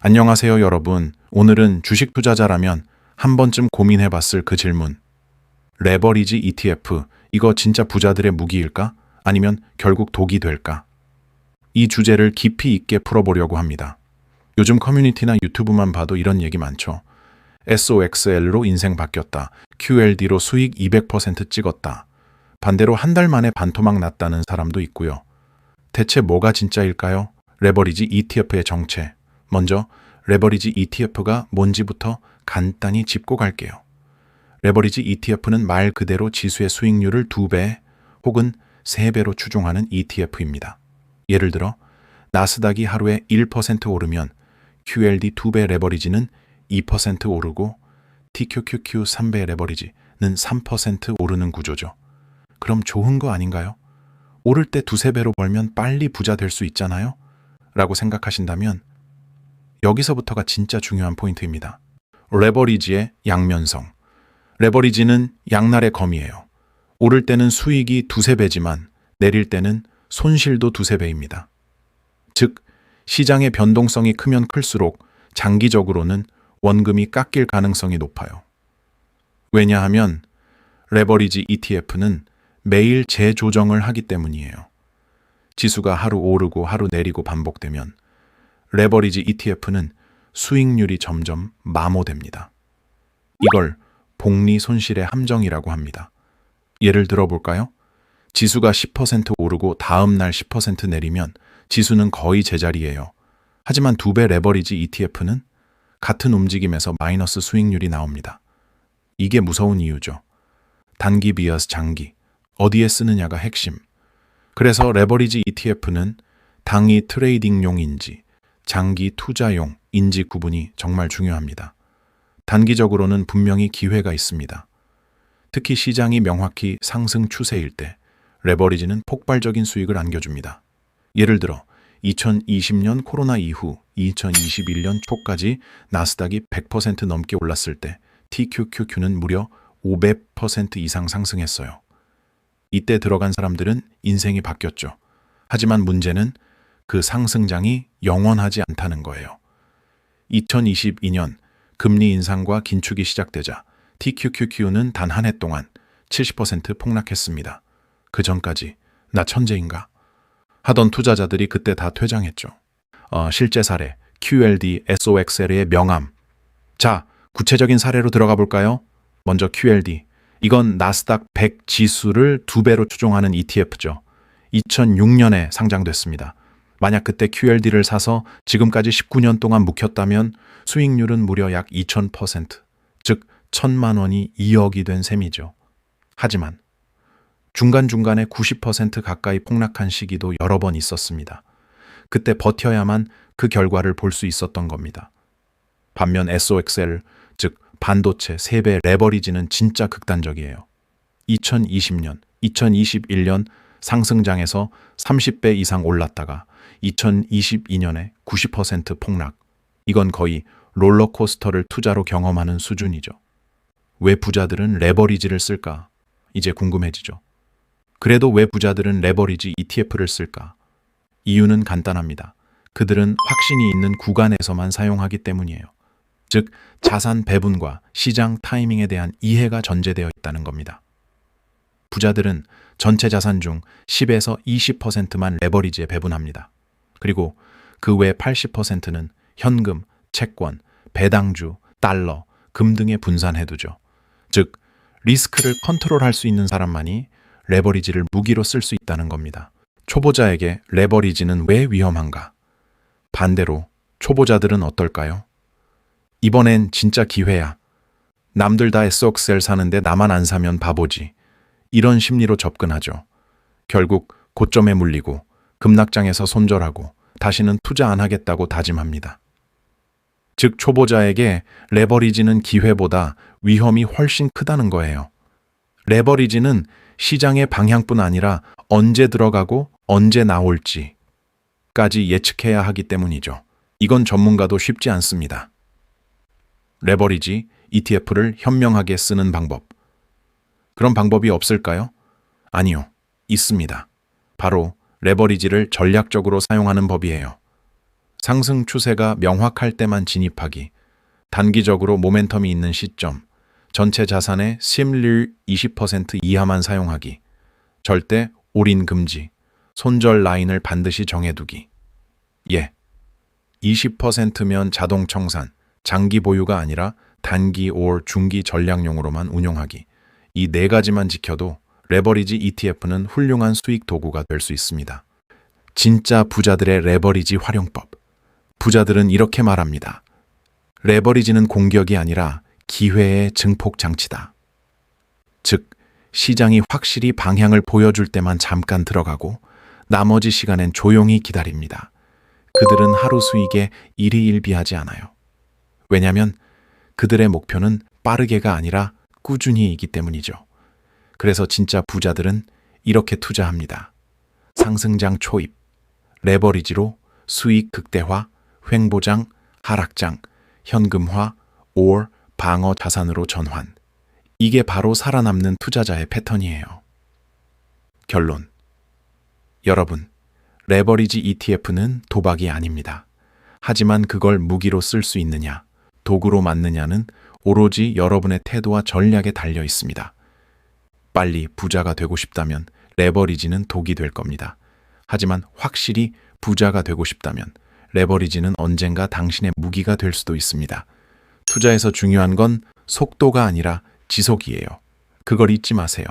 안녕하세요, 여러분. 오늘은 주식 투자자라면 한 번쯤 고민해 봤을 그 질문. 레버리지 ETF, 이거 진짜 부자들의 무기일까? 아니면 결국 독이 될까? 이 주제를 깊이 있게 풀어보려고 합니다. 요즘 커뮤니티나 유튜브만 봐도 이런 얘기 많죠. SOXL로 인생 바뀌었다. QLD로 수익 200% 찍었다. 반대로 한 달 만에 반토막 났다는 사람도 있고요. 대체 뭐가 진짜일까요? 레버리지 ETF의 정체. 먼저 레버리지 ETF가 뭔지부터 간단히 짚고 갈게요. 레버리지 ETF는 말 그대로 지수의 수익률을 2배 혹은 3배로 추종하는 ETF입니다. 예를 들어 나스닥이 하루에 1% 오르면 QLD 2배 레버리지는 2% 오르고 TQQQ 3배 레버리지는 3% 오르는 구조죠. 그럼 좋은 거 아닌가요? 오를 때 2~3배로 벌면 빨리 부자 될 수 있잖아요? 라고 생각하신다면 여기서부터가 진짜 중요한 포인트입니다. 레버리지의 양면성. 레버리지는 양날의 검이에요. 오를 때는 수익이 2~3배지만 내릴 때는 손실도 2~3배입니다. 즉, 시장의 변동성이 크면 클수록 장기적으로는 원금이 깎일 가능성이 높아요. 왜냐하면 레버리지 ETF는 매일 재조정을 하기 때문이에요. 지수가 하루 오르고 하루 내리고 반복되면 레버리지 ETF는 수익률이 점점 마모됩니다. 이걸 복리 손실의 함정이라고 합니다. 예를 들어볼까요? 지수가 10% 오르고 다음 날 10% 내리면 지수는 거의 제자리예요. 하지만 2배 레버리지 ETF는 같은 움직임에서 마이너스 수익률이 나옵니다. 이게 무서운 이유죠. 단기 vs 장기, 어디에 쓰느냐가 핵심. 그래서 레버리지 ETF는 단기 트레이딩용인지 장기 투자용인지 구분이 정말 중요합니다. 단기적으로는 분명히 기회가 있습니다. 특히 시장이 명확히 상승 추세일 때 레버리지는 폭발적인 수익을 안겨줍니다. 예를 들어 2020년 코로나 이후 2021년 초까지 나스닥이 100% 넘게 올랐을 때 TQQQ는 무려 500% 이상 상승했어요. 이때 들어간 사람들은 인생이 바뀌었죠. 하지만 문제는 그 상승장이 영원하지 않다는 거예요. 2022년 금리 인상과 긴축이 시작되자 TQQQ는 단 한 해 동안 70% 폭락했습니다. 그 전까지 나 천재인가? 하던 투자자들이 그때 다 퇴장했죠. 실제 사례, QLD, SOXL의 명암. 자, 구체적인 사례로 들어가 볼까요? 먼저 QLD. 이건 나스닥 100 지수를 2배로 추종하는 ETF죠. 2006년에 상장됐습니다. 만약 그때 QLD를 사서 지금까지 19년 동안 묵혔다면 수익률은 무려 약 2000%, 즉 1000만 원이 2억이 된 셈이죠. 하지만 중간중간에 90% 가까이 폭락한 시기도 여러 번 있었습니다. 그때 버텨야만 그 결과를 볼 수 있었던 겁니다. 반면 SOXL, 즉 반도체 3배 레버리지는 진짜 극단적이에요. 2020년, 2021년 상승장에서 30배 이상 올랐다가 2022년에 90% 폭락. 이건 거의 롤러코스터를 투자로 경험하는 수준이죠. 왜 부자들은 레버리지를 쓸까? 이제 궁금해지죠. 그래도 왜 부자들은 레버리지 ETF를 쓸까? 이유는 간단합니다. 그들은 확신이 있는 구간에서만 사용하기 때문이에요. 즉, 자산 배분과 시장 타이밍에 대한 이해가 전제되어 있다는 겁니다. 부자들은 전체 자산 중 10에서 20%만 레버리지에 배분합니다. 그리고 그 외 80%는 현금, 채권, 배당주, 달러, 금 등에 분산해두죠. 즉, 리스크를 컨트롤할 수 있는 사람만이 레버리지를 무기로 쓸 수 있다는 겁니다. 초보자에게 레버리지는 왜 위험한가? 반대로 초보자들은 어떨까요? 이번엔 진짜 기회야. 남들 다 SOXL 사는데 나만 안 사면 바보지. 이런 심리로 접근하죠. 결국 고점에 물리고 급락장에서 손절하고 다시는 투자 안 하겠다고 다짐합니다. 즉, 초보자에게 레버리지는 기회보다 위험이 훨씬 크다는 거예요. 레버리지는 시장의 방향뿐 아니라 언제 들어가고 언제 나올지까지 예측해야 하기 때문이죠. 이건 전문가도 쉽지 않습니다. 레버리지 ETF를 현명하게 쓰는 방법. 그런 방법이 없을까요? 아니요, 있습니다. 바로 레버리지를 전략적으로 사용하는 법이에요. 상승 추세가 명확할 때만 진입하기, 단기적으로 모멘텀이 있는 시점, 전체 자산의 심리율 20% 이하만 사용하기, 절대 올인 금지, 손절 라인을 반드시 정해두기. 예, 20%면 자동 청산, 장기 보유가 아니라 단기 or 중기 전략용으로만 운용하기. 이 네 가지만 지켜도 레버리지 ETF는 훌륭한 수익 도구가 될 수 있습니다. 진짜 부자들의 레버리지 활용법. 부자들은 이렇게 말합니다. 레버리지는 공격이 아니라 기회의 증폭 장치다. 즉, 시장이 확실히 방향을 보여줄 때만 잠깐 들어가고 나머지 시간엔 조용히 기다립니다. 그들은 하루 수익에 일희일비하지 않아요. 왜냐하면 그들의 목표는 빠르게가 아니라 꾸준히이기 때문이죠. 그래서 진짜 부자들은 이렇게 투자합니다. 상승장 초입, 레버리지로 수익 극대화, 횡보장, 하락장, 현금화, or 방어 자산으로 전환. 이게 바로 살아남는 투자자의 패턴이에요. 결론. 여러분, 레버리지 ETF는 도박이 아닙니다. 하지만 그걸 무기로 쓸 수 있느냐, 도구로 맞느냐는 오로지 여러분의 태도와 전략에 달려 있습니다. 빨리 부자가 되고 싶다면 레버리지는 독이 될 겁니다. 하지만 확실히 부자가 되고 싶다면 레버리지는 언젠가 당신의 무기가 될 수도 있습니다. 투자에서 중요한 건 속도가 아니라 지속이에요. 그걸 잊지 마세요.